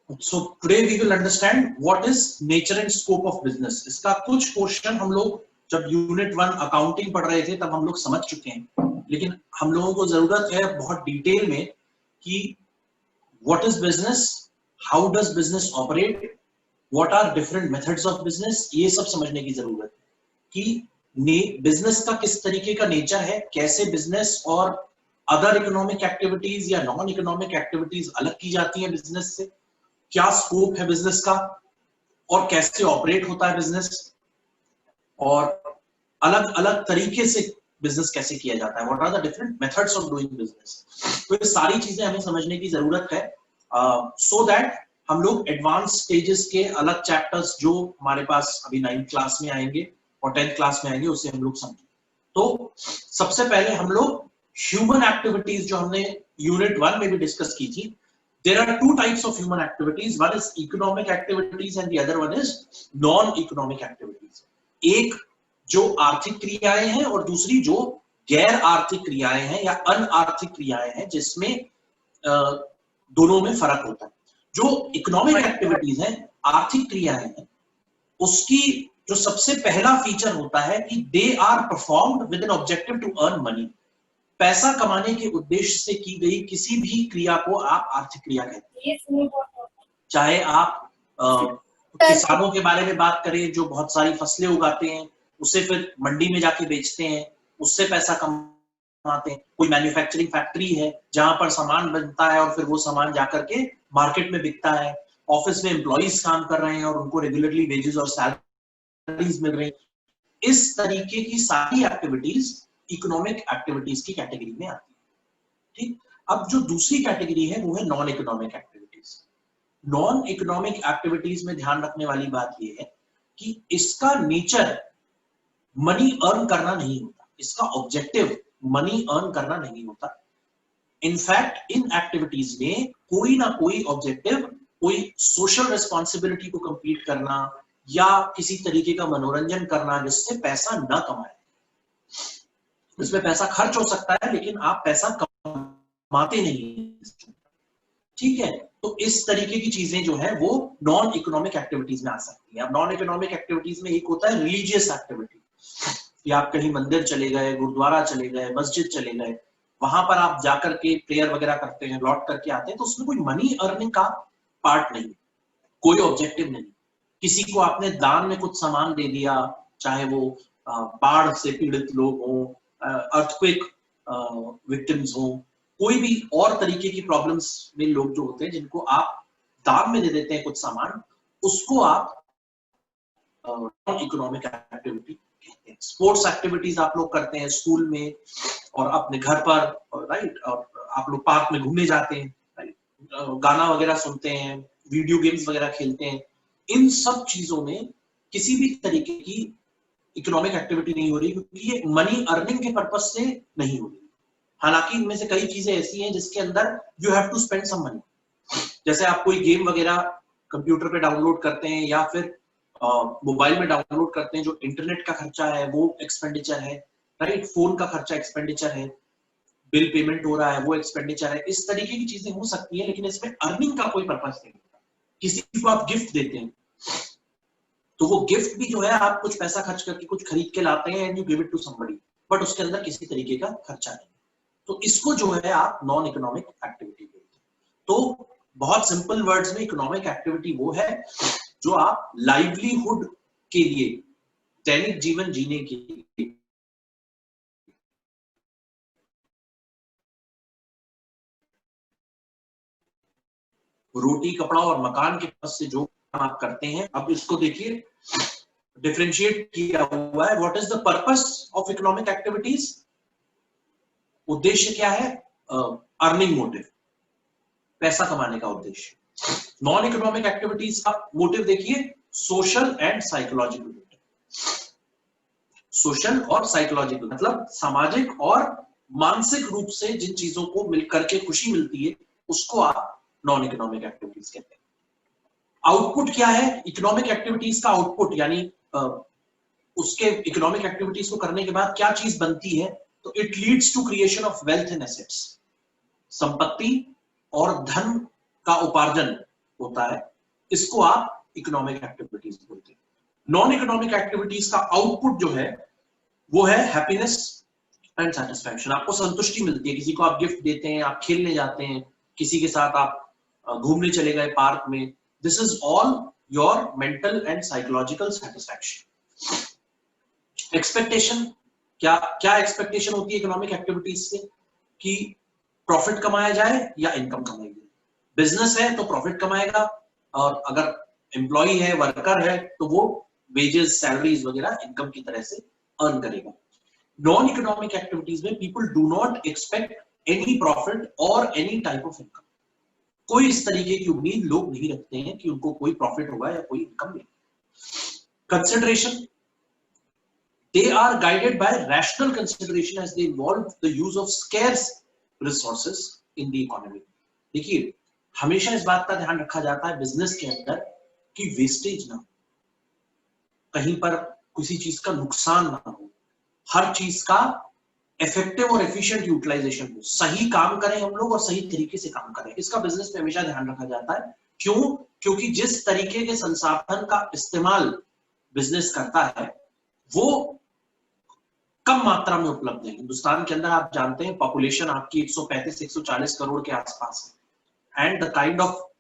So today we will understand what is nature and scope of business. इसका कुछ question हम लोग जब यूनिट 1 अकाउंटिंग पढ़ रहे थे तब हम लोग समझ चुके हैं, लेकिन हम लोगों को जरूरत है बहुत डिटेल में कि what is business, how does business operate, what are different methods of business, ये सब समझने की जरूरत है कि बिजनेस का किस तरीके का नेचर है, कैसे बिजनेस और अदर इकोनॉमिक एक्टिविटीज या नॉन इकोनॉमिक एक्टिविटीज अलग की जाती हैं बिजनेस से, क्या स्कोप है बिजनेस का और कैसे ऑपरेट होता है बिजनेस, और अलग अलग तरीके से बिजनेस कैसे किया जाता है, what are the different methods of doing business. तो ये सारी चीजें हमें समझने की जरूरत है सो दैट हम लोग एडवांस स्टेजेस के अलग चैप्टर्स जो हमारे पास अभी 9th क्लास में आएंगे और 10th क्लास में आएंगे उसे हम लोग समझें। तो सबसे पहले हम लोग ह्यूमन एक्टिविटीज जो हमने यूनिट 1 में भी डिस्कस की थी, there are two types of human activities, one is economic activities and the other one is non economic activities। एक जो आर्थिक क्रियाएं हैं और दूसरी जो गैर आर्थिक क्रियाएं हैं या अनआर्थिक क्रियाएं हैं, जिसमें दोनों में फर्क होता है। जो इकोनॉमिक एक्टिविटीज हैं, आर्थिक क्रियाएं हैं, उसकी जो सबसे पहला फीचर होता है कि they are performed with an objective to earn money. पैसा कमाने के उद्देश्य से की गई किसी भी क्रिया को आप आर्थिक क्रिया कहते हैं। चाहे आप किसानों के बारे में बात करें जो बहुत सारी फसलें उगाते हैं, उसे फिर मंडी में जाके बेचते हैं, उससे पैसा कमाते हैं। कोई मैन्युफैक्चरिंग फैक्ट्री है जहां पर सामान बनता है और फिर वो सामान जाकर के मार्केट में बिकता है। ऑफिस में एम्प्लॉइज काम कर रहे हैं और उनको रेगुलरली वेजेस और सैलरीज मिल रही है। इस तरीके की सारी एक्टिविटीज इकोनॉमिक एक्टिविटीज की कैटेगरी में आती है। ठीक, अब जो दूसरी कैटेगरी है वो है non economic activities. Non economic activities में ध्यान रखने वाली बात ये है कि इसका नेचर मनी अर्न करना नहीं होता, इसका ऑब्जेक्टिव मनी अर्न करना नहीं होता। इनफैक्ट इन एक्टिविटीज में कोई ना कोई ऑब्जेक्टिव, कोई सोशल रिस्पॉन्सिबिलिटी को कंप्लीट करना या किसी तरीके का मनोरंजन करना जिससे पैसा न कमाए। इसमें पैसा खर्च हो सकता है लेकिन आप पैसा कमाते नहीं, ठीक है। तो इस तरीके की चीजें जो है वो नॉन इकोनॉमिक एक्टिविटीज में आ सकती हैं। अब नॉन इकोनॉमिक एक्टिविटीज में एक होता है रिलीजियस एक्टिविटी, कि आप कहीं मंदिर चले गए, गुरुद्वारा चले गए, मस्जिद चले गए, वहां पर आप जाकर के प्रेयर वगैरह करते हैं, लौट करके आते हैं, तो उसमें कोई मनी अर्निंग का पार्ट नहीं, कोई ऑब्जेक्टिव नहीं। किसी को आपने दान में कुछ सामान दे दिया, चाहे वो बाढ़ से पीड़ित लोग हों, अर्थक्वेक विक्टिम्स हो, कोई भी और तरीके की प्रॉब्लम्स में लोग जो होते हैं जिनको आप दान में दे देते हैं कुछ सामान, उसको आप नॉन इकोनॉमिक एक्टिविटी कहते हैं। स्पोर्ट्स एक्टिविटीज आप लोग करते हैं स्कूल में और अपने घर पर, राइट, और आप लोग पार्क में घूमने जाते हैं, राइट, गाना वगैरह सुनते हैं, वीडियो गेम्स वगैरह खेलते हैं। इन सब चीजों में किसी भी तरीके की इकोनॉमिक एक्टिविटी नहीं हो रही, क्योंकि ये मनी अर्निंग के पर्पज से नहीं हो रही। हालांकि इनमें से कई चीजें ऐसी हैं जिसके अंदर you have to spend some money, जैसे आप कोई गेम वगैरह कंप्यूटर पे डाउनलोड करते हैं या फिर मोबाइल में डाउनलोड करते हैं, जो इंटरनेट का खर्चा है वो एक्सपेंडिचर है, राइट, फोन का खर्चा एक्सपेंडिचर है, बिल पेमेंट हो रहा है वो एक्सपेंडिचर है। इस तरीके की चीजें हो सकती है, लेकिन इसमें अर्निंग का कोई पर्पज नहीं होता। किसी को आप गिफ्ट देते हैं तो वो गिफ्ट भी जो है आप कुछ पैसा खर्च करके कुछ खरीद के लाते हैं and you give it to somebody, but उसके अंदर किसी तरीके का खर्चा नहीं। तो इसको जो है आप नॉन इकोनॉमिक एक्टिविटी बोलते हैं। तो बहुत सिंपल वर्ड्स में इकोनॉमिक एक्टिविटी वो है जो आप लाइवलीहुड के लिए, दैनिक जीवन जीने के लिए, रोटी कपड़ा और मकान के पद से जो आप करते हैं। अब इसको देखिए, डिफरेंशिएट किया हुआ है। What is the purpose of economic activities? उद्देश्य क्या है? अर्निंग मोटिव, पैसा कमाने का उद्देश्य। नॉन इकोनॉमिक एक्टिविटीज का मोटिव देखिए, social and psychological motive. Social और साइकोलॉजिकल मतलब सामाजिक और मानसिक रूप से जिन चीजों को मिलकर के खुशी मिलती है उसको आप नॉन इकोनॉमिक एक्टिविटीज कहते हैं। आउटपुट क्या है इकोनॉमिक एक्टिविटीज का? आउटपुट यानी उसके इकोनॉमिक एक्टिविटीज को करने के बाद क्या चीज बनती है? तो it leads to creation of wealth and assets. संपत्ति और धन का उपार्जन होता है, इसको आप इकोनॉमिक एक्टिविटीज बोलते हैं। नॉन इकोनॉमिक एक्टिविटीज का आउटपुट जो है वो है हैप्पीनेस एंड सेटिस्फैक्शन। आपको संतुष्टि मिलती है, किसी को आप गिफ्ट देते हैं, आप खेलने जाते हैं, किसी के साथ आप घूमने चले गए पार्क में, this is all your mental and psychological satisfaction. Expectation, क्या क्या एक्सपेक्टेशन होती है इकोनॉमिक एक्टिविटीज से, कि प्रॉफिट कमाया जाए या इनकम कमाई जाए। बिजनेस है तो प्रॉफिट कमाएगा, और अगर एम्प्लॉय है, वर्कर है, तो वो वेजेस, सैलरीज वगैरह इनकम की तरह से अर्न करेगा। नॉन इकोनॉमिक एक्टिविटीज में people do not expect any profit और एनी टाइप ऑफ इनकम। कोई इस तरीके की उम्मीद लोग नहीं रखते हैं कि उनको कोई प्रॉफिट होगा या कोई इनकम मिलेगी। Consideration, they are guided by rational consideration as they involve the use of scarce resources in the economy। देखिए, हमेशा इस बात का ध्यान रखा जाता है बिजनेस के अंदर कि वेस्टेज ना हो, कहीं पर किसी चीज का नुकसान ना हो, हर चीज का इफेक्टिव और एफिशिएंट यूटिलाइजेशन हो, सही काम करें हम लोग और सही तरीके से काम करें, इसका बिजनेस में हमेशा ध्यान रखा जाता है। क्यों? क्योंकि जिस तरीके के संसाधन का इस्तेमाल बिजनेस करता है वो कम मात्रा में उपलब्ध है। हिंदुस्तान के अंदर आप जानते हैं पॉपुलेशन आपकी 135-140 करोड़ के आसपास है, and the kind of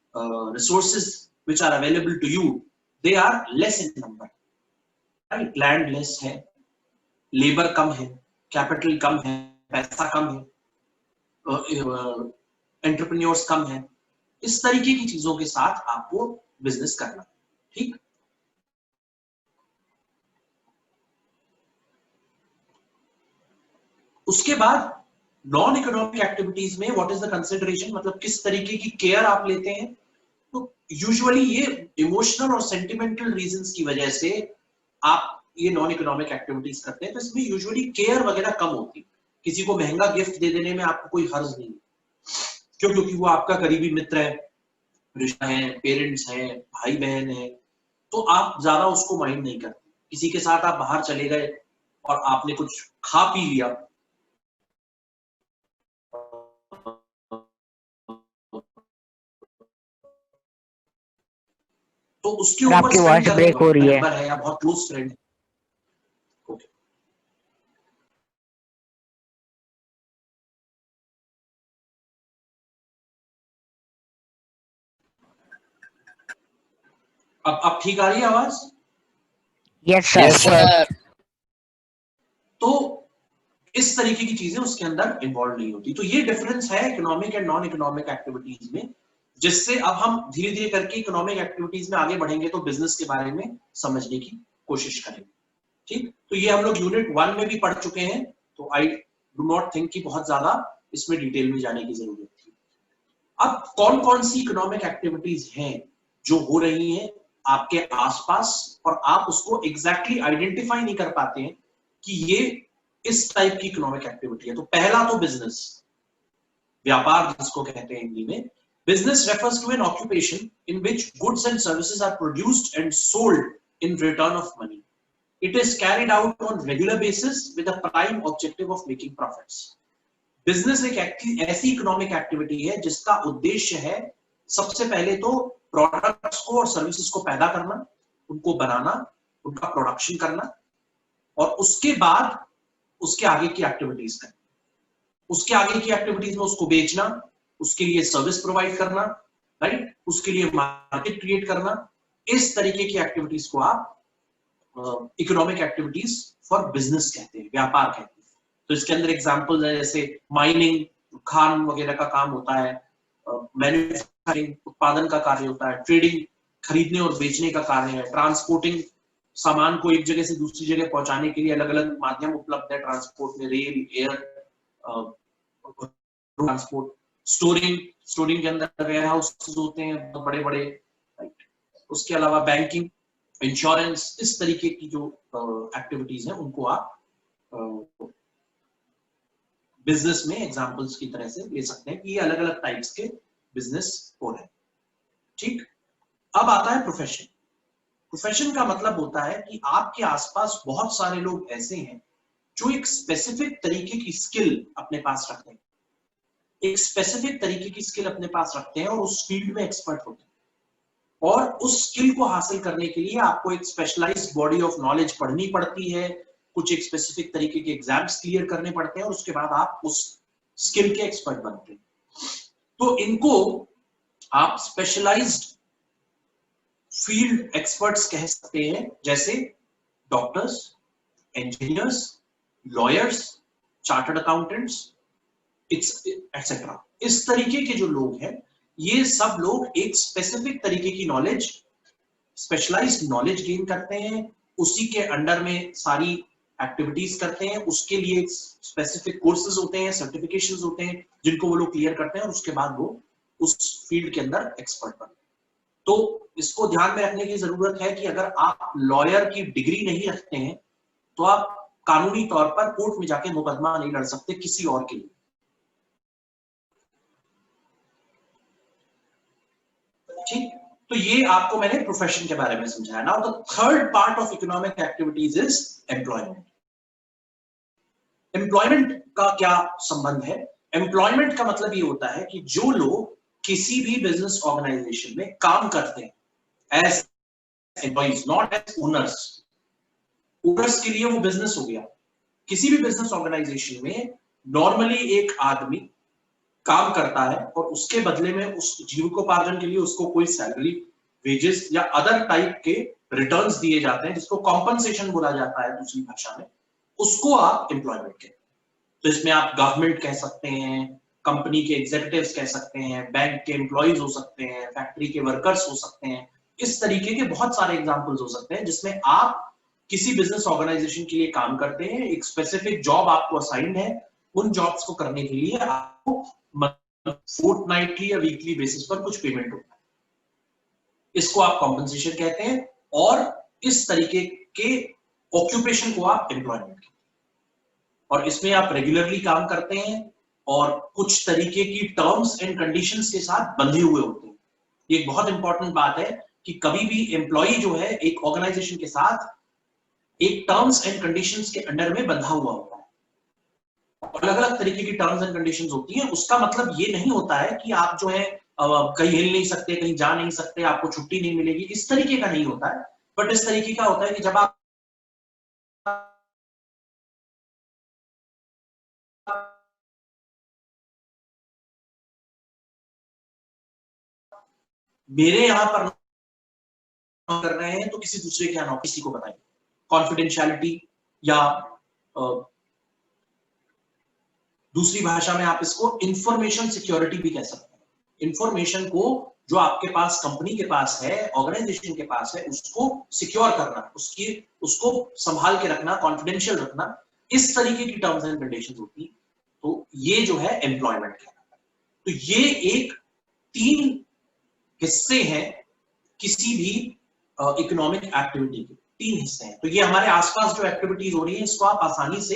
resources which are available to you, they are less in number, right? Land less है, लेबर कम है, कैपिटल कम है, पैसा कम है, एंटरप्रेन्योर्स कम है। इस तरीके की चीजों के साथ आपको बिजनेस करना, ठीक? उसके बाद नॉन इकोनॉमिक एक्टिविटीज में व्हाट इज द कंसिडरेशन, मतलब किस तरीके की केयर आप लेते हैं। तो यूजुअली ये इमोशनल और सेंटिमेंटल रीजंस की वजह से आप ये नॉन इकोनॉमिक एक्टिविटीज करते हैं, तो इसमें यूजुअली केयर वगैरह कम होती है। किसी को महंगा गिफ्ट दे देने में आपको कोई हर्ज नहीं, क्यों? क्योंकि वो आपका करीबी मित्र है, रिश्ता है, पेरेंट्स हैं, भाई बहन है, तो आप ज्यादा उसको माइंड नहीं करते। किसी के साथ आप बाहर चले गए और आपने कुछ खा पी लिया, तो उसके ऊपर आपकी स्पेंड वॉइस ब्रेक हो रही है। है या बहुत क्लोज फ्रेंड है। ओके, अब ठीक आ रही है आवाज? Yes sir. तो इस तरीके की चीजें उसके अंदर इन्वॉल्व नहीं होती। तो ये डिफरेंस है economic and non economic activities में, जिससे अब हम धीरे धीरे करके इकोनॉमिक एक्टिविटीज में आगे बढ़ेंगे तो बिजनेस के बारे में समझने की कोशिश करेंगे, ठीक? तो ये हम लोग यूनिट 1 में भी पढ़ चुके हैं, तो आई डू नॉट थिंक कि बहुत ज्यादा इसमें डिटेल में जाने की जरूरत थी। अब कौन कौन सी इकोनॉमिक एक्टिविटीज हैं जो हो रही हैं आपके आसपास और आप उसको एग्जैक्टली आइडेंटिफाई नहीं कर पाते हैं कि ये इस टाइप की इकोनॉमिक एक्टिविटी है। तो पहला तो बिजनेस, व्यापार जिसको कहते हैं हिंदी में। Business refers to an occupation in which goods and services are produced and sold in return of money. It is carried out on regular basis with a prime objective of making profits. Business एक ऐसी economic activity है जिसका उद्देश्य है सबसे पहले तो products को और सर्विसेज को पैदा करना, उनको बनाना, उनका प्रोडक्शन करना, और उसके बाद उसके आगे की एक्टिविटीज करना। उसके आगे की एक्टिविटीज में उसको बेचना, उसके लिए सर्विस प्रोवाइड करना, राइट? उसके लिए मार्केट क्रिएट करना। इस तरीके की एक्टिविटीज को आप इकोनॉमिक एक्टिविटीज फॉर बिजनेस कहते हैं, व्यापार कहते हैं। तो इसके अंदर एग्जांपल है जैसे माइनिंग, खान वगैरह का काम होता है, मैन्युफैक्चरिंग, उत्पादन का कार्य होता है, ट्रेडिंग, खरीदने और बेचने का कार्य है, ट्रांसपोर्टिंग, सामान को एक जगह से दूसरी जगह पहुंचाने के लिए अलग अलग माध्यम उपलब्ध है ट्रांसपोर्ट में, रेल, एयर ट्रांसपोर्ट, स्टोरिंग के अंदर वेयर हाउसेस होते हैं बहुत बड़े बड़े, राइट? उसके अलावा बैंकिंग, इंश्योरेंस, इस तरीके की जो एक्टिविटीज हैं उनको आप बिजनेस में एग्जांपल्स की तरह से ले सकते हैं कि ये अलग अलग टाइप्स के बिजनेस हो रहे हैं, ठीक? अब आता है प्रोफेशन। प्रोफेशन का मतलब होता है कि आपके आसपास बहुत सारे लोग ऐसे हैं जो एक स्पेसिफिक तरीके की स्किल अपने पास रखते हैं, एक स्पेसिफिक तरीके की स्किल अपने पास रखते हैं और उस फील्ड में एक्सपर्ट होते हैं। और उस स्किल को हासिल करने के लिए आपको एक स्पेशलाइज्ड बॉडी ऑफ नॉलेज पढ़नी पड़ती है, कुछ एक स्पेसिफिक तरीके के एग्जाम्स क्लियर करने पड़ते हैं और उसके बाद आप उस स्किल के एक्सपर्ट बनते हैं। तो इनको आप स्पेशलाइज्ड फील्ड एक्सपर्ट्स कह सकते हैं, जैसे doctors, engineers, lawyers, chartered accountants, etcetera. इस तरीके के जो लोग हैं, ये सब लोग एक स्पेसिफिक तरीके की नॉलेज, स्पेशलाइज्ड नॉलेज गेन करते हैं, उसी के अंडर में सारी एक्टिविटीज करते हैं, उसके लिए स्पेसिफिक कोर्सेज होते हैं, सर्टिफिकेशंस होते हैं, जिनको वो लोग क्लियर करते हैं और उसके बाद वो उस फील्ड के अंदर एक्सपर्ट बनते हैं। तो इसको ध्यान में रखने की जरूरत है कि अगर आप लॉयर की डिग्री नहीं रखते हैं तो आप कानूनी तौर पर कोर्ट में जाके मुकदमा नहीं लड़ सकते किसी और के लिए। ठीक, तो ये आपको मैंने प्रोफेशन के बारे में समझाया। Now the third part of economic activities is employment. Employment का क्या संबंध है? एम्प्लॉयमेंट का मतलब ये होता है कि जो लोग किसी भी बिजनेस ऑर्गेनाइजेशन में काम करते हैं as employees, not as owners. Owners के लिए वो बिजनेस हो गया। किसी भी बिजनेस ऑर्गेनाइजेशन में नॉर्मली एक आदमी काम करता है और उसके बदले में उस जीविकोपार्जन के लिए उसको कोई सैलरी, वेजेस या अदर टाइप के रिटर्न्स दिए जाते हैं, जिसको कॉम्पनसेशन बोला जाता है दूसरी भाषा में। उसको आप एम्प्लॉयमेंट कहते हैं। तो इसमें आप गवर्नमेंट कह सकते हैं, कंपनी के एग्जीक्यूटिव्स कह सकते हैं, बैंक के एम्प्लॉइज हो सकते हैं, फैक्ट्री के वर्कर्स हो सकते हैं। इस तरीके के बहुत सारे एग्जांपल्स हो सकते हैं जिसमें आप किसी बिजनेस ऑर्गेनाइजेशन के लिए काम करते हैं, एक स्पेसिफिक जॉब आपको असाइंड है, उन जॉब्स को करने के लिए आपको फोर्टनाइटली या वीकली बेसिस पर कुछ पेमेंट होता है, इसको आप कॉम्पनसेशन कहते हैं। और इस तरीके के ऑक्यूपेशन को आप एम्प्लॉयमेंट कहते हैं। और इसमें आप रेगुलरली काम करते हैं और कुछ तरीके की टर्म्स एंड कंडीशंस के साथ बंधे हुए होते हैं। ये एक बहुत इंपॉर्टेंट बात है कि कभी भी एम्प्लॉय जो है एक ऑर्गेनाइजेशन के साथ एक टर्म्स एंड कंडीशंस के अंडर में बंधा हुआ होता है। अलग अलग तरीके की टर्म्स एंड कंडीशंस होती हैं। उसका मतलब ये नहीं होता है कि आप जो है कहीं हिल नहीं सकते, कहीं जा नहीं सकते, आपको छुट्टी नहीं मिलेगी, इस तरीके का नहीं होता है। बट इस तरीके का होता है कि जब आप मेरे यहां पर कर रहे हैं तो किसी दूसरे के यहाँ किसी को बताएं। कॉन्फिडेंशियलिटी या दूसरी भाषा में आप इसको इंफॉर्मेशन सिक्योरिटी भी कह सकते हैं। इंफॉर्मेशन को जो आपके पास कंपनी के पास है, ऑर्गेनाइजेशन के पास है, उसको सिक्योर करना, उसको संभाल के रखना, कॉन्फिडेंशियल रखना, इस तरीके की टर्म्स एंड कंडीशंस होती है। तो ये जो है एम्प्लॉयमेंट कहलाता है। तो ये एक 3 हिस्से हैं किसी भी इकोनॉमिक एक्टिविटी के, 3 हिस्से हैं। तो ये हमारे आसपास जो एक्टिविटीज हो रही है इसको आप आसानी से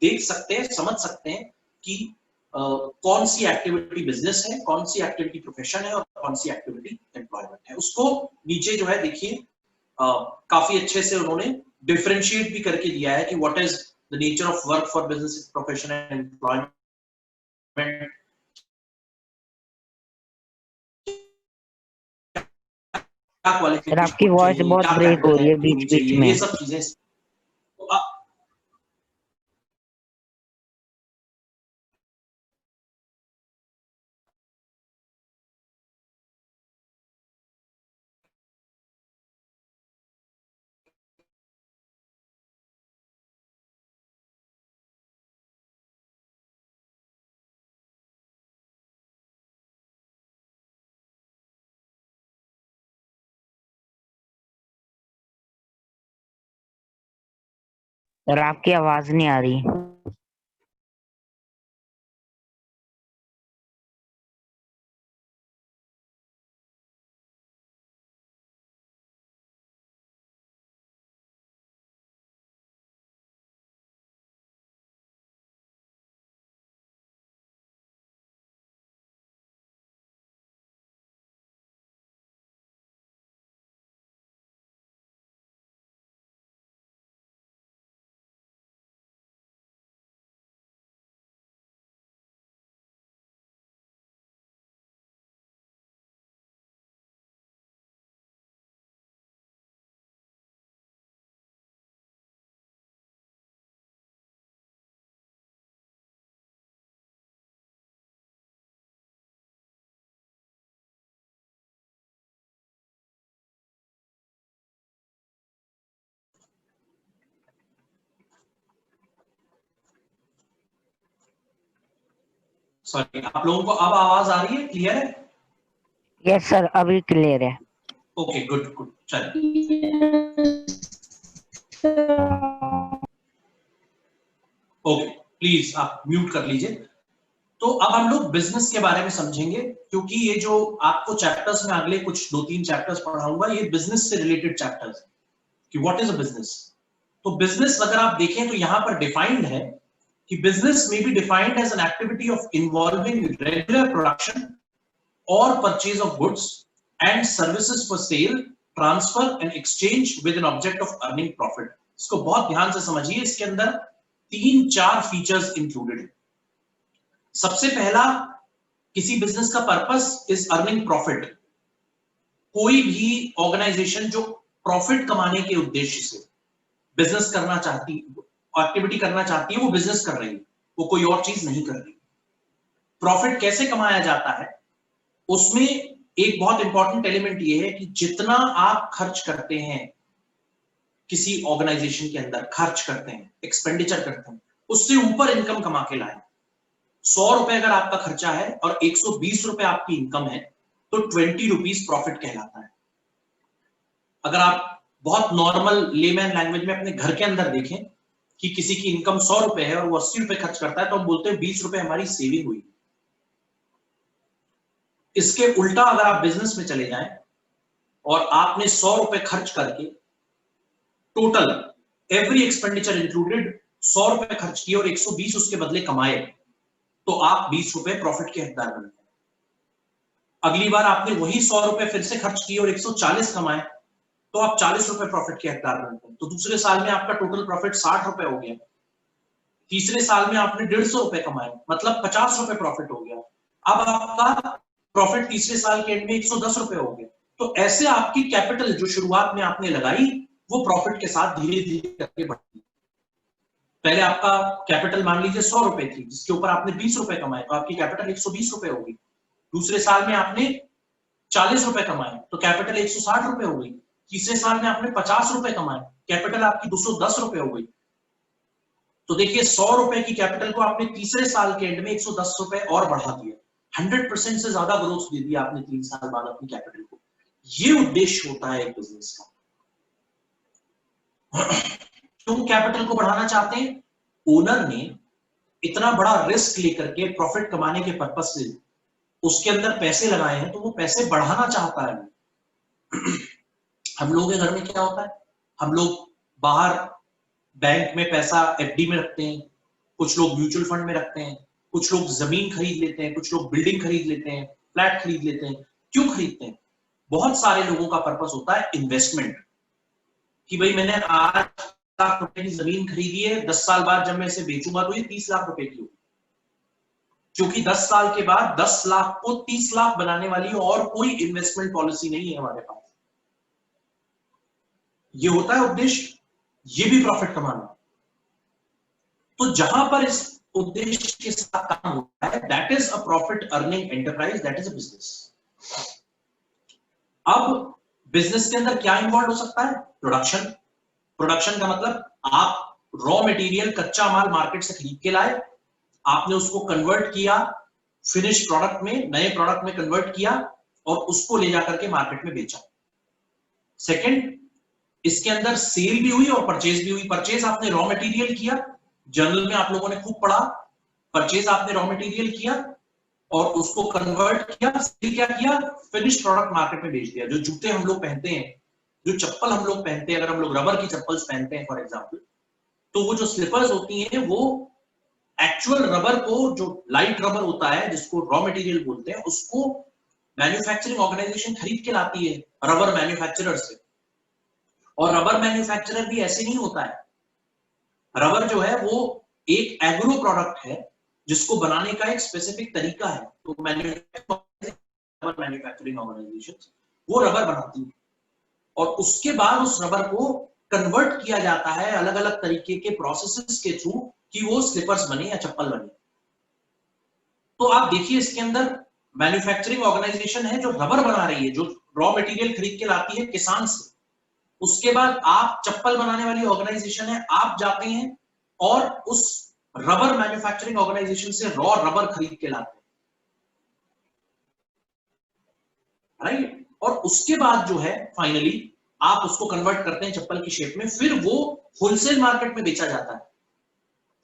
देख सकते हैं, समझ सकते हैं कि कौन सी एक्टिविटी बिजनेस है, कौन सी एक्टिविटी प्रोफेशन है और कौन सी एक्टिविटी एम्प्लॉयमेंट है। उसको नीचे जो है देखिए काफी अच्छे से उन्होंने डिफरेंशिएट भी करके दिया है कि what is the nature of work for business, profession and employment. क्या सर आपकी क्वालिफिकेशन वॉइस चाहिए, बहुत क्या ब्रेक हो रही है कैपेबिलिटी बीच होनी बीच चाहिए, में। ये सब चीजें। तो सर आपकी आवाज नहीं आ रही। सॉरी, आप लोगों को अब आवाज आ रही है, क्लियर है? यस सर, अभी क्लियर है। ओके, गुड गुड, चलिए। ओके, प्लीज आप म्यूट कर लीजिए। तो अब हम लोग बिजनेस के बारे में समझेंगे, क्योंकि ये जो आपको चैप्टर्स में अगले कुछ 2-3 चैप्टर्स पढ़ाऊंगा, ये बिजनेस से रिलेटेड चैप्टर्स है कि व्हाट इज अ बिजनेस। तो बिजनेस अगर आप देखें तो यहां पर डिफाइंड है कि बिजनेस में be defined as an activity of involving regular production और purchase of goods and services for sale, transfer and exchange with an object of earning profit. इसको बहुत ध्यान से समझिए, इसके अंदर 3-4 फीचर्स इंक्लूडेड है। सबसे पहला, किसी बिजनेस का पर्पस इज अर्निंग प्रॉफिट। कोई भी ऑर्गेनाइजेशन जो प्रॉफिट कमाने के उद्देश्य से बिजनेस करना चाहती, एक्टिविटी करना चाहती है, वो बिजनेस कर रही है, वो कोई और चीज नहीं कर रही। प्रॉफिट कैसे कमाया जाता है, उसमें एक बहुत इंपॉर्टेंट एलिमेंट ये है कि जितना आप खर्च करते हैं किसी ऑर्गेनाइजेशन के अंदर, खर्च करते हैं, एक्सपेंडिचर करते हैं, उससे ऊपर इनकम कमा के लाए। 100 रुपए अगर आपका खर्चा है और 120 रुपए आपकी इनकम है, तो 20 रुपीज प्रॉफिट कहलाता है। अगर आप बहुत नॉर्मल लेमैन लैंग्वेज में अपने घर के अंदर देखें कि किसी की इनकम 100 रुपए है और वो 80 रुपए खर्च करता है, तो हम बोलते हैं 20 रुपए हमारी सेविंग हुई। इसके उल्टा अगर आप बिजनेस में चले जाएं और आपने 100 रुपए खर्च करके टोटल एवरी एक्सपेंडिचर इंक्लूडेड 100 रुपए खर्च किए और 120 उसके बदले कमाए, तो आप 20 रुपए प्रॉफिट के हकदार बन गए। अगली बार आपने वही 100 रुपए फिर से खर्च किए और 140 कमाए, तो आप 40 रुपए प्रॉफिट के हकदार बनते हैं। तो दूसरे साल में आपका टोटल प्रॉफिट 60 रुपए हो गया। तीसरे साल में आपने 150 रुपए कमाए, मतलब 50 रुपए प्रॉफिट हो गया। अब आपका प्रॉफिट तीसरे साल के एंड में 110 रुपए हो गया। तो ऐसे आपकी कैपिटल जो शुरुआत में आपने लगाई, वो प्रॉफिट के साथ धीरे धीरे करके बढ़ती। पहले आपका कैपिटल मान लीजिए 100 रुपए थी, जिसके ऊपर आपने 20 रुपए कमाए, तो आपकी कैपिटल 120 रुपए होगी। दूसरे साल में आपने 40 रुपए कमाए, तो कैपिटल 160 रुपए हो गई। तीसरे साल में आपने 50 रुपए कमाए, कैपिटल आपकी 210 रुपए हो गई। तो देखिए, 100 रुपए की कैपिटल को आपने तीसरे साल के एंड में 110 रुपए और बढ़ा दिया। 100% से ज्यादा ग्रोथ दे दिया आपने 3 साल बाद अपनी कैपिटल को। ये उद्देश्य होता है एक बिजनेस का। क्यों कैपिटल को बढ़ाना चाहते हैं? ओनर ने इतना बड़ा रिस्क लेकर के प्रॉफिट कमाने के पर्पस से उसके अंदर पैसे लगाए हैं, तो वो पैसे बढ़ाना चाहता है। हम लोगों के घर में क्या होता है, हम लोग बाहर बैंक में पैसा एफडी में रखते हैं, कुछ लोग म्यूचुअल फंड में रखते हैं, कुछ लोग जमीन खरीद लेते हैं, कुछ लोग बिल्डिंग खरीद लेते हैं, फ्लैट खरीद लेते हैं। क्यों खरीदते हैं? बहुत सारे लोगों का पर्पस होता है इन्वेस्टमेंट, कि भाई मैंने 8 लाख रुपए की जमीन खरीदी है, 10 साल बाद जब मैं इसे बेचूंगा तो ये 30 लाख रुपए की होगी। क्योंकि 10 साल के बाद 10 लाख को 30 लाख बनाने वाली और कोई इन्वेस्टमेंट पॉलिसी नहीं है हमारे पास। ये होता है उद्देश्य, ये भी प्रॉफिट कमाना। तो जहां पर इस उद्देश्य के साथ काम होता है, that is a profit earning enterprise, that is a business. अब बिजनेस के अंदर क्या इन्वॉल्व हो सकता है? प्रोडक्शन। प्रोडक्शन का मतलब आप रॉ मटेरियल, कच्चा माल मार्केट से खरीद के लाए, आपने उसको कन्वर्ट किया फिनिश प्रोडक्ट में, नए प्रोडक्ट में कन्वर्ट किया और उसको ले जाकर के मार्केट में बेचा। सेकंड, इसके अंदर सेल भी हुई और परचेज भी हुई। परचेज आपने रॉ मटेरियल किया, जर्नल में आप लोगों ने खूब पढ़ा, परचेज आपने रॉ मटेरियल किया और उसको कन्वर्ट किया। सेल क्या किया? फिनिश प्रोडक्ट मार्केट में बेच दिया। जो जूते हम लोग पहनते हैं, जो चप्पल हम लोग पहनते हैं, अगर हम लोग रबर की चप्पल्स पहनते हैं फॉर एग्जांपल, तो वो जो स्लीपर्स होती हैं, वो एक्चुअल रबर को, जो लाइट रबर होता है जिसको रॉ मटेरियल बोलते हैं, उसको मैन्युफैक्चरिंग ऑर्गेनाइजेशन खरीद के लाती है रबर मैन्युफैक्चरर से। और रबर मैन्युफैक्चरर भी ऐसे नहीं होता है। रबर जो है वो एक एग्रो प्रोडक्ट है जिसको बनाने का एक स्पेसिफिक तरीका है। तो मैन्युफैक्चरिंग ऑर्गेनाइजेशन वो रबर बनाती है और उसके बाद उस रबर को कन्वर्ट किया जाता है अलग अलग तरीके के प्रोसेसेस के थ्रू कि वो स्लीपर्स बने या चप्पल बने। तो आप देखिए, इसके अंदर मैन्युफैक्चरिंग ऑर्गेनाइजेशन है जो रबर बना रही है, जो रॉ मटेरियल खरीद के लाती है किसान से। उसके बाद आप चप्पल बनाने वाली ऑर्गेनाइजेशन है, आप जाते हैं और उस रबर मैन्युफैक्चरिंग ऑर्गेनाइजेशन से रॉ रबर खरीद के लाते हैं। राइट। और उसके बाद जो है फाइनली आप उसको कन्वर्ट करते हैं चप्पल की शेप में, फिर वो होलसेल मार्केट में बेचा जाता है।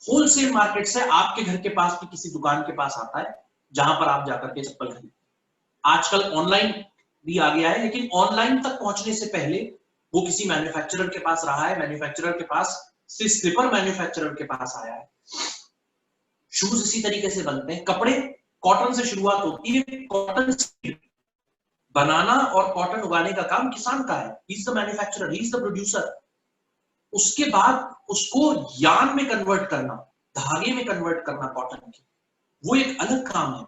होलसेल मार्केट से आपके घर के पास की किसी दुकान के पास आता है जहां पर आप जाकर के चप्पल खरीदते हैं। आजकल ऑनलाइन भी आ गया है, लेकिन ऑनलाइन तक पहुंचने से पहले वो किसी मैन्युफैक्चरर के पास रहा है, मैन्युफैक्चरर के पास से स्लीपर मैन्युफैक्चरर के पास आया है। शूज इसी तरीके से बनते हैं, कपड़े कॉटन से शुरुआत होती है, कॉटन बनाना और कॉटन उगाने का काम किसान का है, he is the manufacturer, he is the producer. उसके बाद उसको यार्न में कन्वर्ट करना, धागे में कन्वर्ट करना कॉटन के, वो एक अलग काम है।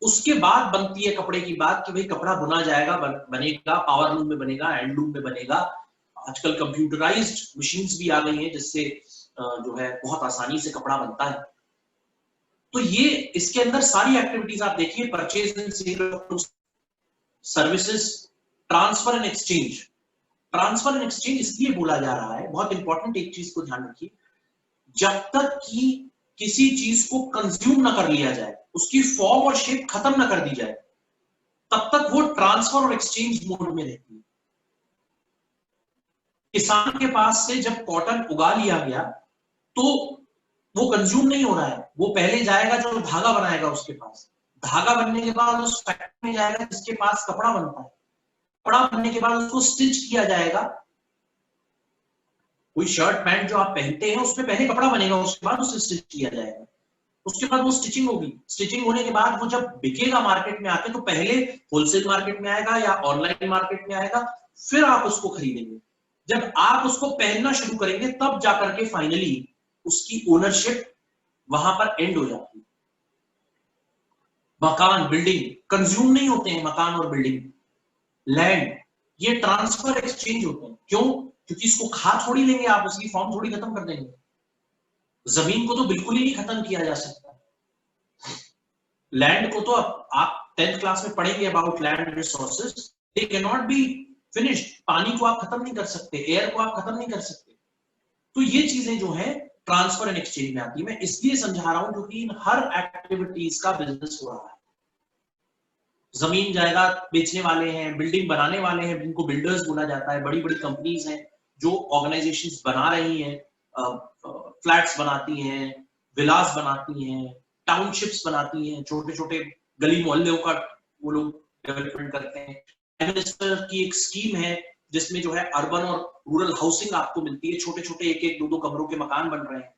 उसके बाद बनती है कपड़े की बात कि भाई कपड़ा बुना जाएगा, बनेगा, पावर लूम में बनेगा, हैंडलूम में बनेगा। आजकल कंप्यूटराइज्ड मशीन्स भी आ गई हैं जिससे जो है बहुत आसानी से कपड़ा बनता है। तो ये इसके अंदर सारी एक्टिविटीज आप देखिए, purchase and sale, services, transfer and exchange. Transfer and exchange इसलिए बोला जा रहा है, बहुत इंपॉर्टेंट एक चीज को ध्यान रखिए, जब तक कि किसी चीज को कंज्यूम ना कर लिया जाए, उसकी फॉर्म और शेप खत्म ना कर दी जाए, तब तक वो ट्रांसफर और एक्सचेंज मोड में रहती है। किसान के पास से जब कॉटन उगा लिया गया तो वो कंज्यूम नहीं हो रहा है, वो पहले जाएगा जो धागा बनाएगा उसके पास, धागा बनने के बाद उस फैक्ट्री में जाएगा जिसके पास कपड़ा बनता है, कपड़ा बनने के बाद उसको स्टिच किया जाएगा। कोई शर्ट पैंट जो आप पहनते हैं उसमें पहले कपड़ा बनेगा, उसके बाद उसे स्टिच किया जाएगा, उसके बाद वो स्टिचिंग होगी, स्टिचिंग होने के बाद वो जब बिकेगा मार्केट में आके, तो पहले होलसेल मार्केट में आएगा या ऑनलाइन मार्केट में आएगा, फिर आप उसको खरीदेंगे। जब आप उसको पहनना शुरू करेंगे तब जाकर के फाइनली उसकी ओनरशिप वहां पर एंड हो जाती है। मकान, बिल्डिंग कंज्यूम नहीं होते हैं, मकान और बिल्डिंग, लैंड, ये ट्रांसफर एक्सचेंज होते हैं। क्यों? क्योंकि इसको खा थोड़ी लेंगे आप, इसकी फॉर्म थोड़ी खत्म कर देंगे। जमीन को तो बिल्कुल ही नहीं खत्म किया जा सकता। लैंड को तो आप 10th क्लास में पढ़ेंगे about land resources, they can not be finished. पानी को आप खत्म नहीं कर सकते, एयर को आप खत्म नहीं कर सकते। तो ये चीजें जो है ट्रांसफर एंड एक्सचेंज में आती है। मैं इसलिए समझा रहा हूं क्योंकि इन हर एक्टिविटीज का बिजनेस हो रहा है। जमीन जायदाद बेचने वाले हैं, बिल्डिंग बनाने वाले हैं जिनको बिल्डर्स बोला जाता है, बड़ी बड़ी कंपनीज हैं जो ऑर्गेनाइजेशंस बना रही हैं, फ्लैट्स बनाती हैं, विलास बनाती हैं, टाउनशिप्स बनाती हैं, छोटे छोटे गली मोहल्लों का वो लोग डेवलपमेंट करते हैं। प्राइम मिनिस्टर की एक स्कीम है जिसमें जो है अर्बन और रूरल हाउसिंग आपको मिलती है, छोटे छोटे एक एक दो दो कमरों के मकान बन रहे हैं,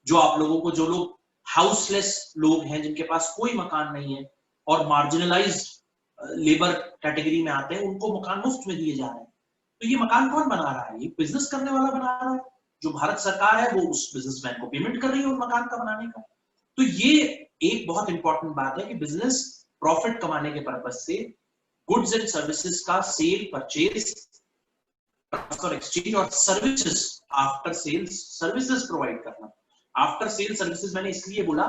जो आप लोगों को, जो लोग हाउसलेस लोग हैं जिनके पास कोई मकान नहीं है और मार्जिनलाइज्ड लेबर कैटेगरी में आते हैं, उनको मकान मुफ्त में दिए जा रहे हैं। तो ये मकान कौन बना रहा है? ये बिजनेस करने वाला बना रहा है। जो भारत सरकार है वो उस बिजनेसमैन को पेमेंट कर रही है उन मकान का बनाने का। तो ये एक बहुत इंपॉर्टेंट बात है कि बिजनेस प्रॉफिट कमाने के पर्पज से गुड्स एंड सर्विसेज का सेल, परचेज, ट्रांसफर, एक्सचेंज और services, after sales services provide करना। आफ्टर सेल सर्विसेज मैंने इसलिए बोला,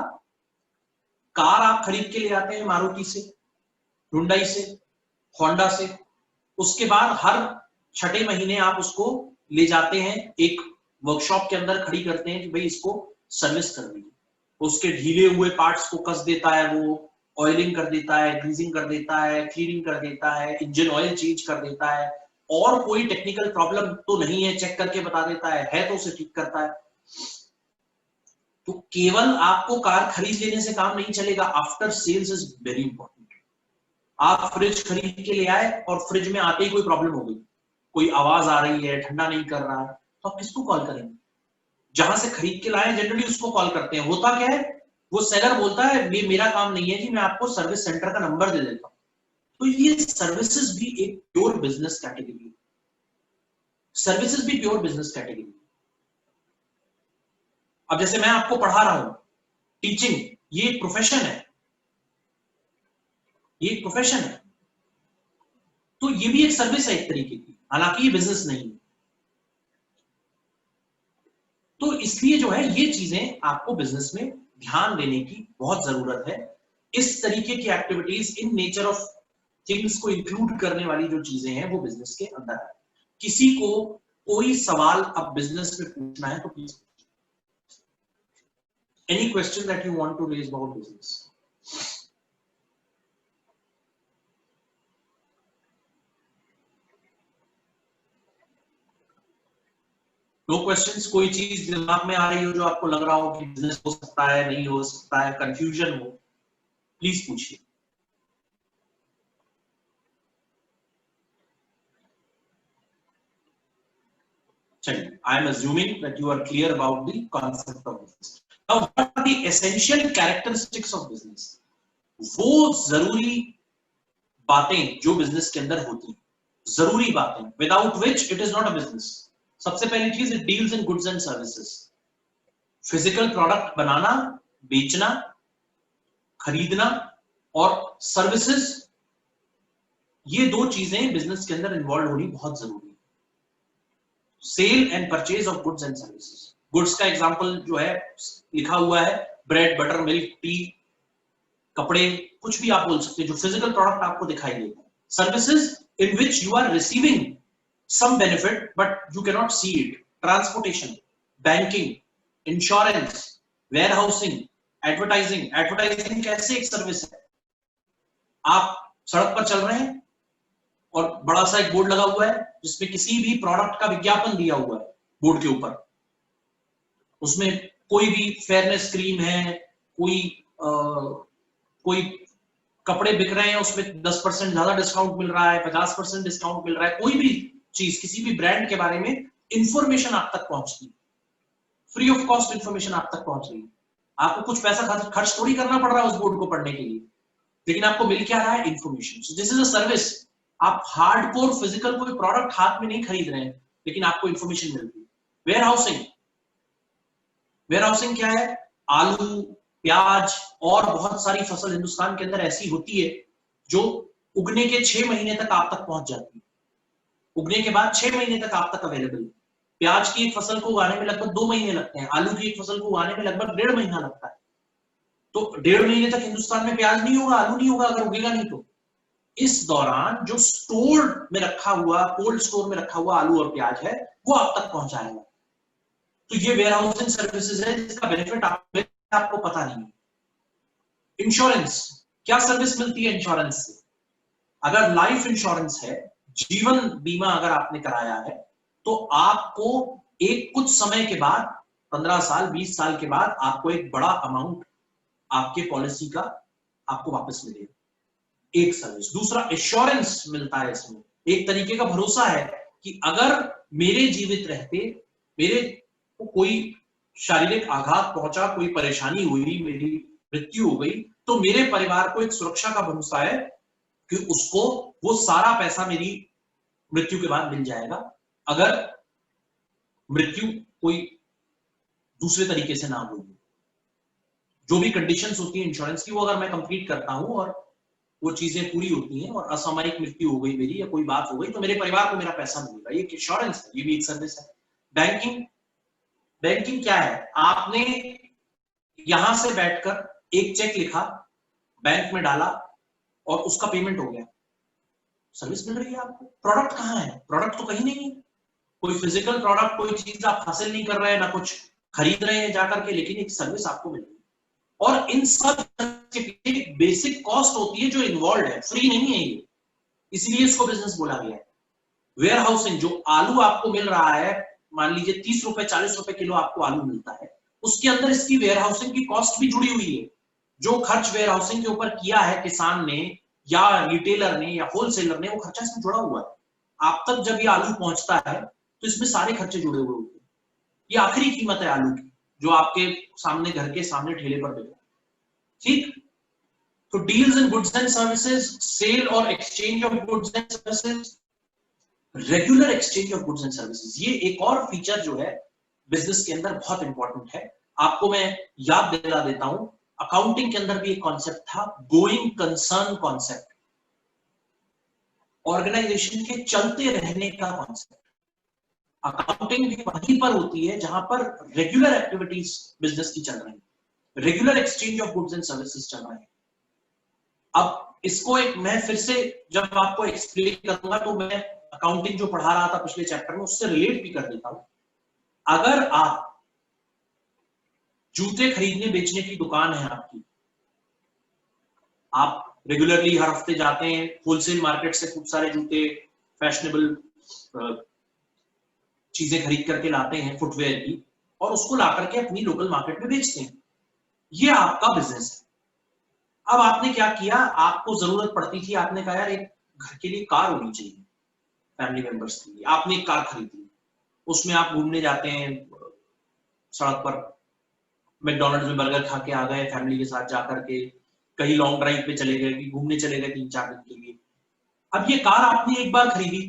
कार आप खरीद के ले आते हैं मारुति से, हुंडई से, होंडा से, उसके बाद हर 6 महीने आप उसको ले जाते हैं एक वर्कशॉप के अंदर, खड़ी करते हैं कि भाई इसको सर्विस कर दीजिए। उसके ढीले हुए पार्ट्स को कस देता है, वो ऑयलिंग कर देता है, ग्रीजिंग कर देता है, क्लीनिंग कर देता है, इंजन ऑयल चेंज कर देता है, और कोई टेक्निकल प्रॉब्लम तो नहीं है चेक करके बता देता है तो उसे ठीक करता है। तो केवल आपको कार खरीद लेने से काम नहीं चलेगा, after sales is very important. आप फ्रिज खरीद के ले आए और फ्रिज में आते ही कोई प्रॉब्लम हो गई, कोई आवाज आ रही है, ठंडा नहीं कर रहा है, तो आप किसको कॉल करेंगे? जहां से खरीद के लाए जनरली उसको कॉल करते हैं। होता क्या है, वो सेलर बोलता है ये मेरा काम नहीं है जी, मैं आपको सर्विस सेंटर का नंबर दे देता हूं। तो ये सर्विसेज भी एक प्योर बिजनेस कैटेगरी है, सर्विसेज भी प्योर बिजनेस कैटेगरी। अब जैसे मैं आपको पढ़ा रहा हूं, टीचिंग, ये एक प्रोफेशन है, ये एक प्रोफेशन है, तो ये भी एक सर्विस है एक तरीके की, हालांकि ये बिजनेस नहीं है। तो इसलिए जो है ये चीजें आपको बिजनेस में ध्यान देने की बहुत जरूरत है। इस तरीके की activities, in nature of things को इंक्लूड करने वाली जो चीजें हैं वो बिजनेस के अंदर है। किसी को कोई सवाल अब बिजनेस में पूछना है तो please, any question that you want to raise about business. No questions? कोई चीज दिमाग में आ रही हो जो आपको लग रहा हो कि बिजनेस हो सकता है, नहीं हो सकता है, कंफ्यूजन हो, प्लीज पूछिए। चलिए, I am assuming that you are clear about the concept of business. Now what are the essential characteristics of business? वो जरूरी बातें जो बिजनेस के अंदर होती हैं, जरूरी बातें without which it is not a business. सबसे पहली चीज, it deals in goods and services. Physical product बनाना, बेचना, खरीदना और सर्विसेज, ये दो चीजें बिजनेस के अंदर इन्वॉल्व होनी बहुत जरूरी है। Sale and purchase of goods and services. Goods का एग्जांपल जो है लिखा हुआ है, ब्रेड, बटर, मिल्क, टी, कपड़े, कुछ भी आप बोल सकते हैं जो फिजिकल प्रोडक्ट आपको दिखाई देगा। Services in which you are receiving some benefit but you cannot see it. Transportation, banking, insurance, warehousing, advertising. Advertising कैसे एक सर्विस है? आप सड़क पर चल रहे हैं और बड़ा सा एक बोर्ड लगा हुआ है जिसमें किसी भी प्रोडक्ट का विज्ञापन दिया हुआ है बोर्ड के ऊपर। उसमें कोई भी फेयरनेस क्रीम है, कोई कपड़े बिक रहे हैं, उसमें 10% ज्यादा डिस्काउंट मिल रहा है, 50% डिस्काउंट मिल रहा है, कोई भी चीज, किसी भी ब्रांड के बारे में इंफॉर्मेशन आप तक पहुंचती है, फ्री ऑफ कॉस्ट इंफॉर्मेशन आप तक पहुंच रही है। आपको कुछ पैसा खर्च थोड़ी करना पड़ रहा है उस बोर्ड को पढ़ने के लिए, लेकिन आपको मिल क्या रहा है? Information. So this is a service. आप हार्डकोर फिजिकल कोई प्रोडक्ट हाथ में नहीं खरीद रहे हैं, लेकिन आपको इंफॉर्मेशन मिलती है। वेयर हाउसिंग, वेयर हाउसिंग क्या है? आलू, प्याज और बहुत सारी फसल हिंदुस्तान के अंदर ऐसी होती है जो उगने के 6 महीने तक आप तक पहुंच जाती है। उगने के बाद 6 महीने तक आप तक अवेलेबल है। प्याज की एक फसल को उगाने में लगभग 2 महीने लगते हैं, आलू की एक फसल को उगाने में लगभग 1.5 महीना लगता है। तो 1.5 महीने तक हिंदुस्तान में प्याज नहीं होगा, आलू नहीं होगा अगर उगेगा नहीं तो। इस दौरान जो स्टोर में रखा हुआ, कोल्ड स्टोर में रखा हुआ आलू और प्याज है, वो आप तक पहुंचाएगा। तो ये वेयर हाउसिंग सर्विसेज है जिसका बेनिफिट आपको पता नहीं है। इंश्योरेंस, क्या सर्विस मिलती है इंश्योरेंस से? अगर लाइफ इंश्योरेंस है, जीवन बीमा अगर आपने कराया है, तो आपको एक कुछ समय के बाद, 15 साल 20 साल के बाद, आपको एक बड़ा अमाउंट आपके पॉलिसी का आपको वापस मिलेगा। एक सर्विस। दूसरा, एश्योरेंस मिलता है इसमें, एक तरीके का भरोसा है कि अगर मेरे जीवित रहते मेरे को कोई शारीरिक आघात पहुंचा, कोई परेशानी हुई, मेरी मृत्यु हो गई, तो मेरे परिवार को एक सुरक्षा का भरोसा है कि उसको वो सारा पैसा मेरी मृत्यु के बाद मिल जाएगा, अगर मृत्यु कोई दूसरे तरीके से ना हुई। जो भी कंडीशंस होती है इंश्योरेंस की, वो अगर मैं कंप्लीट करता हूं और वो चीजें पूरी होती हैं और असामयिक मृत्यु हो गई मेरी या कोई बात हो गई, तो मेरे परिवार को मेरा पैसा मिलेगा। ये इंश्योरेंस है, ये भी एक सर्विस है। बैंकिंग, बैंकिंग क्या है? आपने यहां से बैठकर एक चेक लिखा, बैंक में डाला और उसका पेमेंट हो गया, सर्विस मिल रही है आपको। प्रोडक्ट कहां है? प्रोडक्ट तो कहीं नहीं है, कोई फिजिकल प्रोडक्ट, कोई चीज आप हासिल नहीं कर रहे हैं, ना कुछ खरीद रहे हैं जाकर के, लेकिन एक सर्विस आपको मिल रही है। और इन सब के पीछे एक बेसिक कॉस्ट होती है जो इन्वॉल्व है, फ्री नहीं है ये, इसीलिए इसको बिजनेस बोला गया है। वेयर हाउसिंग, जो आलू आपको मिल रहा है, मान लीजिए 30 रुपए 40 रुपए किलो आपको आलू मिलता है, उसके अंदर इसकी वेयर हाउसिंग की कॉस्ट भी जुड़ी हुई है। जो खर्च वेयर हाउसिंग के ऊपर किया है किसान ने या रिटेलर ने या होलसेलर ने, वो खर्चा इसमें जुड़ा हुआ है। आप तक जब ये आलू पहुंचता है तो इसमें सारे खर्चे जुड़े हुए होते हैं। ये आखिरी कीमत है आलू की, जो आपके सामने, घर के सामने ठेले पर बिक रहा है। ठीक? तो deals in goods and services, sale और exchange of goods and services, regular exchange of goods and services, ये एक और फीचर जो है बिजनेस के अंदर बहुत इंपॉर्टेंट है। आपको मैं याद दिला देता हूं, अकाउंटिंग के अंदर भी एक कॉन्सेप्ट था, गोइंग कंसर्न कॉन्सेप्ट, ऑर्गेनाइजेशन के चलते रहने का कॉन्सेप्ट। अकाउंटिंग भी वहीं पर होती है जहां पर रेगुलर एक्टिविटीज बिजनेस की चल रही है, regular exchange of goods and services चल रहे हैं। अब इसको एक मैं फिर से जब आपको एक्सप्लेन करूंगा तो मैं अकाउंटिंग जो पढ़ा रहा था पिछले चैप्टर में उससे रिलेट भी कर देता हूं। अगर आप जूते खरीदने बेचने की दुकान है आपकी, आप रेगुलरली हर हफ्ते जाते हैं होलसेल मार्केट से खूब सारे जूते, फैशनेबल चीजें खरीद करके लाते हैं फुटवेयर की और उसको ला करके अपनी लोकल मार्केट में बेचते हैं, ये आपका बिजनेस है। अब आपने क्या किया, आपको जरूरत पड़ती थी, आपने कहा यार एक घर के लिए कार होनी चाहिए फैमिली मेंबर्स के लिए, आपने एक कार खरीदी, उसमें आप घूमने जाते हैं सड़क पर, मैकडॉनल्ड्स में बर्गर खा के आ गए फैमिली के साथ जाकर के, कहीं लॉन्ग ड्राइव पे चले गए, घूमने चले गए 3-4 दिन के लिए। अब ये कार आपने एक बार खरीदी,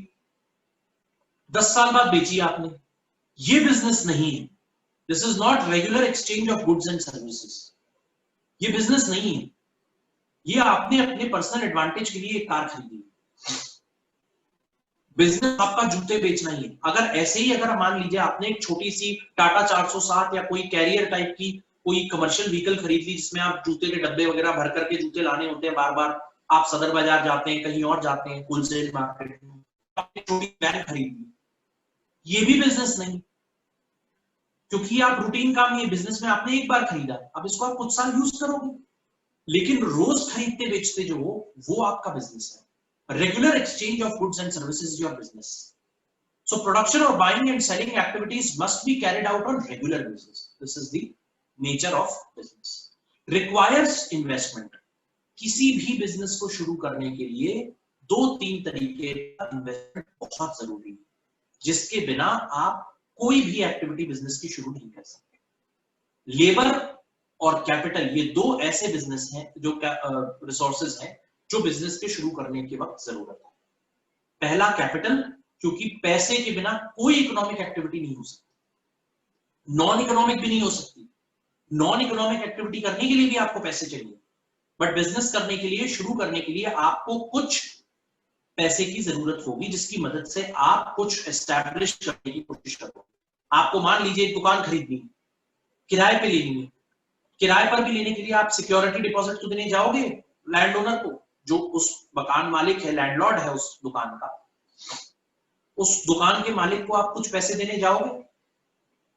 10 साल बाद बेची आपने, ये बिजनेस नहीं है। This is not regular exchange of goods and services, ये बिजनेस नहीं है। ये आपने अपने पर्सनल एडवांटेज के लिए एक कार खरीदी। बिजनेस आपका जूते बेचना ही है। अगर ऐसे ही अगर मान लीजिए आपने एक छोटी सी टाटा 407 या कोई कैरियर टाइप की कोई कमर्शियल व्हीकल खरीद ली जिसमें आप जूते के डब्बे वगैरह भर करके जूते लाने होते हैं बार बार, आप सदर बाजार जाते हैं, कहीं और जाते हैं होलसेल मार्केट में, आपने छोटी वैन खरीद ली, ये भी बिजनेस नहीं, क्योंकि आप रूटीन काम, ये बिजनेस में आपने एक बार खरीदा, अब इसको आप कुछ साल यूज करोगे, लेकिन रोज खरीदते बेचते जो हो वो आपका बिजनेस है। Regular exchange of goods and services is your business. So production or buying and selling activities must be carried out on regular basis. This is the nature of business. Requires investment. किसी भी business को शुरू करने के लिए 2-3 तरीके का investment बहुत जरूरी है, जिसके बिना आप कोई भी एक्टिविटी बिजनेस की शुरू नहीं कर सकते। लेबर और कैपिटल, ये दो ऐसे बिजनेस हैं जो रिसोर्सेज हैं जो बिजनेस के शुरू करने के वक्त जरूरत है। पहला कैपिटल, क्योंकि पैसे के बिना कोई इकोनॉमिक एक्टिविटी नहीं हो सकती, नॉन इकोनॉमिक भी नहीं हो सकती। नॉन इकोनॉमिक एक्टिविटी करने के लिए भी आपको पैसे चाहिए, बट बिजनेस करने के लिए, शुरू करने के लिए आपको कुछ पैसे की जरूरत होगी जिसकी मदद से आप कुछ एस्टैब्लिश करने की कोशिश करोगे। आपको मान लीजिए एक दुकान खरीदनी, किराए पे लेनी है, किराए पर भी लेने के लिए आप सिक्योरिटी डिपॉजिट तो देने जाओगे लैंड ओनर को, जो उस मकान मालिक है, लैंडलॉर्ड है उस दुकान का, उस दुकान के मालिक को आप कुछ पैसे देने जाओगे,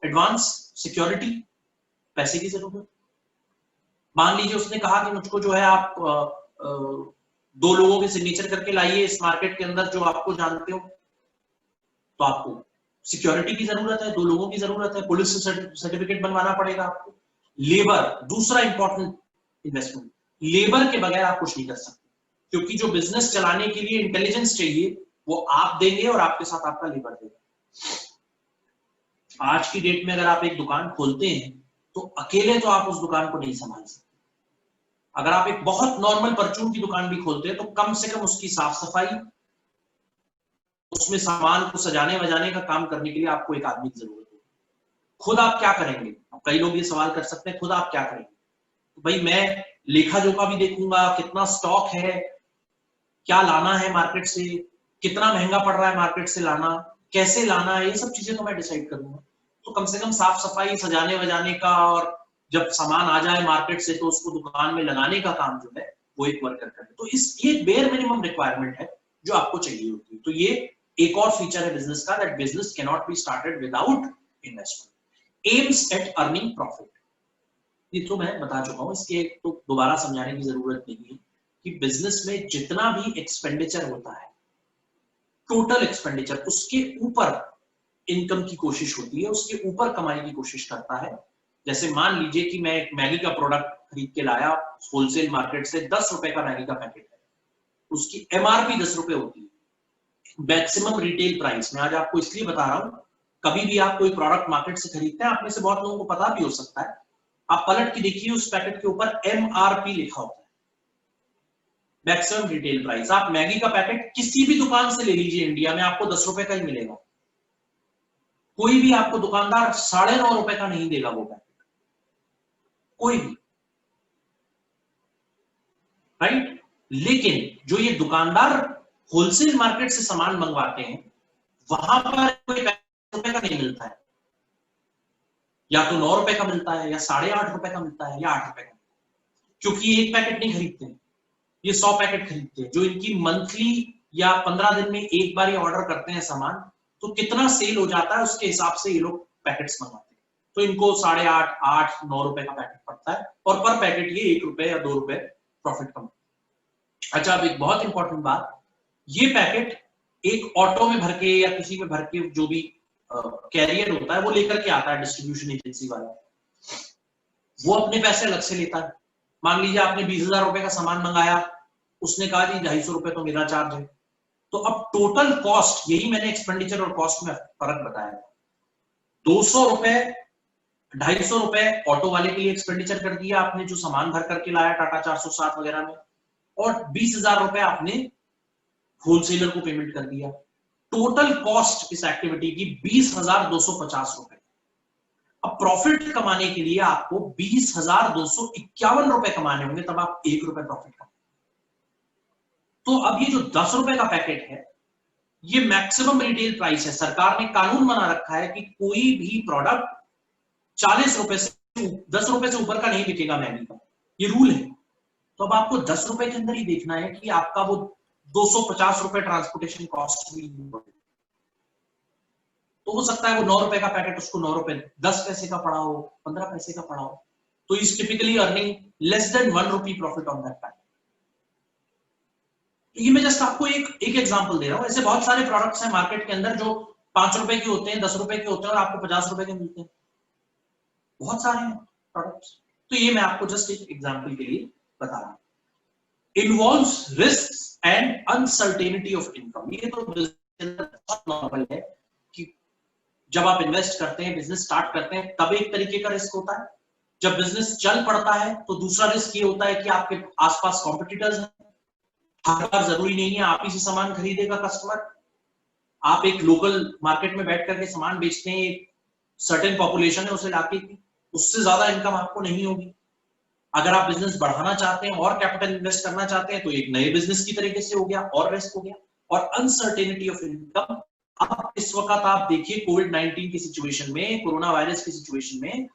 एडवांस सिक्योरिटी, पैसे की जरूरत। मान लीजिए उसने कहा कि मुझको जो है आप 2 लोगों के सिग्नेचर करके लाइए इस मार्केट के अंदर जो आपको जानते हो, तो आपको सिक्योरिटी की जरूरत है, 2 लोगों की जरूरत है, पुलिस से सर्टिफिकेट बनवाना पड़ेगा आपको। लेबर, दूसरा इंपॉर्टेंट इन्वेस्टमेंट, लेबर के बगैर आप कुछ नहीं कर सकते, क्योंकि जो बिजनेस चलाने के लिए इंटेलिजेंस चाहिए वो आप देंगे और आपके साथ आपका लेबर देगा। आज की डेट में अगर आप एक दुकान खोलते हैं तो अकेले तो आप उस दुकान को नहीं संभाल सकते। अगर आप एक बहुत नॉर्मल परचून की दुकान भी खोलते हैं तो कम से कम उसकी साफ सफाई, उसमें सामान को सजाने वजाने का काम करने के लिए आपको एक आदमी की जरूरत है। खुद आप क्या करेंगे? कई लोग ये सवाल कर सकते हैं, खुद आप क्या करेंगे? तो भाई मैं लेखा जोखा भी देखूंगा, कितना स्टॉक है, क्या लाना है मार्केट से, कितना महंगा पड़ रहा है मार्केट से लाना, कैसे लाना है, ये सब चीजें तो मैं डिसाइड करूंगा। तो कम से कम साफ सफाई, सजाने वजाने का, और जब सामान आ जाए मार्केट से तो उसको दुकान में लगाने का काम जो है वो एक वर्कर करे। तो इस ये बेयर मिनिमम रिक्वायरमेंट है जो आपको चाहिए होती है। तो ये एक और फीचर है बिजनेस का, that business can not be started without investment. Aims at earning profit, ये तो मैं बता चुका हूं, इसके तो दोबारा समझाने की जरूरत नहीं है कि बिजनेस में जितना भी एक्सपेंडिचर होता है, टोटल एक्सपेंडिचर, उसके ऊपर इनकम की कोशिश होती है, उसके ऊपर कमाई की कोशिश करता है। जैसे मान लीजिए कि मैं एक मैगी का प्रोडक्ट खरीद के लाया होलसेल मार्केट से, 10 रुपए का मैगी का पैकेट है, उसकी एमआरपी 10 रुपए होती है, मैक्सिमम रिटेल प्राइस। मैं आज आपको इसलिए बता रहा हूं, कभी भी आप कोई प्रोडक्ट मार्केट से खरीदते हैं, आप में से बहुत लोगों को पता भी हो सकता है, आप पलट के देखिए उस पैकेट के ऊपर एमआरपी लिखा होता है, मैक्सिमम रिटेल प्राइस। आप मैगी का पैकेट किसी भी दुकान से ले लीजिए इंडिया में, आपको 10 रुपए का ही मिलेगा। कोई भी आपको दुकानदार 9.5 रुपए का नहीं देगा वो पैकेट, कोई भी, राइट। लेकिन जो ये दुकानदार होलसेल मार्केट से सामान मंगवाते हैं, वहां पर कोई 5 रुपए का नहीं मिलता है, या तो 9 रुपए का मिलता है, या 8.5 रुपए का मिलता है, या 8 रुपए का, क्योंकि ये एक पैकेट नहीं खरीदते हैं, ये 100 पैकेट खरीदते हैं। जो इनकी मंथली या 15 दिन में एक बार ये ऑर्डर करते हैं सामान, तो कितना सेल हो जाता है उसके हिसाब से ये लोग पैकेट्स मंगाते हैं। तो इनको 8.5, 8, 9 रुपए का पैकेट पड़ता है, और पर पैकेट ये 1 रुपए या 2 रुपए प्रॉफिट कमाते। अच्छा, अब एक बहुत इंपॉर्टेंट बात, ये पैकेट एक ऑटो में भर के या किसी में भर के जो भी कैरियर होता है वो लेकर के आता है डिस्ट्रीब्यूशन एजेंसी वाला, वो अपने पैसे अलग से लेता है। मान लीजिए आपने 20,000 रुपए का सामान मंगाया, उसने कहा जी 250 रुपए तो मेरा चार्ज है, तो अब टोटल कॉस्ट, यही मैंने एक्सपेंडिचर और कॉस्ट में फर्क बताया, 200 रुपए 250 रुपए ऑटो वाले के लिए एक्सपेंडिचर कर दिया आपने जो सामान भर करके लाया टाटा 407 वगैरह में, और 20,000 रुपए आपने होलसेलर को पेमेंट कर दिया। टोटल कॉस्ट इस एक्टिविटी की 20,250 रुपए। अब प्रॉफिट कमाने के लिए आपको 20,251 रुपए कमाने होंगे, तब आप 1 रुपए प्रॉफिट कमाएंगे। तो अब ये जो 10 रुपए का पैकेट है, ये मैक्सिमम रिटेल प्राइस है। सरकार ने कानून बना रखा है कि कोई भी प्रोडक्ट 40 रुपए से 10 रुपए से ऊपर का नहीं बिकेगा मैगी का, ये रूल है। तो अब आपको 10 रुपए के अंदर ही देखना है कि आपका वो 250 रुपए ट्रांसपोर्टेशन कॉस्ट भी, तो हो सकता है वो 9 रुपए का पैकेट उसको 9 रुपए 10 पैसे का पड़ा हो, 15 पैसे का पड़ा हो, तो is typically earning less than 1 rupee profit on that packet. ये मैं जस्ट आपको एक एग्जांपल दे रहा हूं। ऐसे बहुत सारे प्रोडक्ट्स हैं मार्केट के अंदर जो 5 रुपए के होते हैं, 10 रुपए के होते हैं और आपको 50 रुपए के मिलते हैं, बहुत सारे हैं प्रोडक्ट्स। तो ये मैं आपको जस्ट एक एग्जांपल के लिए बता रहा हूं। Involves risks and uncertainty of income. ये तो बहुत नॉर्मल है कि जब आप इन्वेस्ट करते हैं, बिजनेस स्टार्ट करते हैं, तब एक तरीके का रिस्क होता है, जब बिजनेस चल पड़ता है तो दूसरा रिस्क ये होता है कि आपके आसपास कॉम्पिटिटर्स हैं, हर बार जरूरी नहीं है आप ही से सामान खरीदेगा कस्टमर। आप एक लोकल मार्केट में बैठ करके सामान बेचते हैं, एक सर्टेन पॉपुलेशन है उसे लाके की, उससे ज्यादा इनकम आपको नहीं होगी। अगर आप बिजनेस बढ़ाना चाहते हैं और कैपिटल इन्वेस्ट करना चाहते हैं तो एक नए बिजनेस की तरीके से हो गया और रिस्क हो गया। और अनसर्टेनिटी ऑफ इनकम, अब इस वक्त आप देखिए कोविड-19 की सिचुएशन में, कोरोना वायरस की सिचुएशन में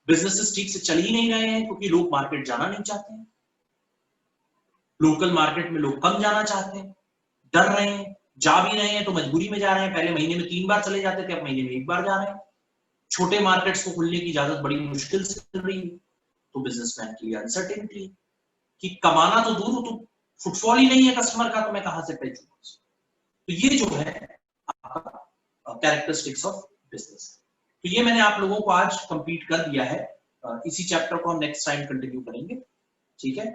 बिजनेसेस ठीक से चल ही नहीं रहे हैं क्योंकि लोग मार्केट जाना नहीं चाहते हैं, लोकल मार्केट में लोग कम जाना चाहते हैं, डर रहे हैं, जा भी रहे हैं तो मजबूरी में जा रहे हैं। पहले महीने में 3 बार चले जाते थे, अब महीने में 1 बार जा रहे हैं। छोटे मार्केट्स को खुलने की इजाजत बड़ी मुश्किल से मिल रही है, तो बिजनेसमैन के लिए अनसर्टेनिटी कि कमाना तो दूर, तो फुटफॉल ही नहीं है कस्टमर का, तो मैं कहां से बेचूंगा। तो ये जो है आपका कैरेक्टरिस्टिक्स ऑफ बिजनेस। तो ये मैंने आप लोगों को आज कंप्लीट कर दिया है। इसी चैप्टर को हम नेक्स्ट टाइम कंटिन्यू करेंगे, ठीक है।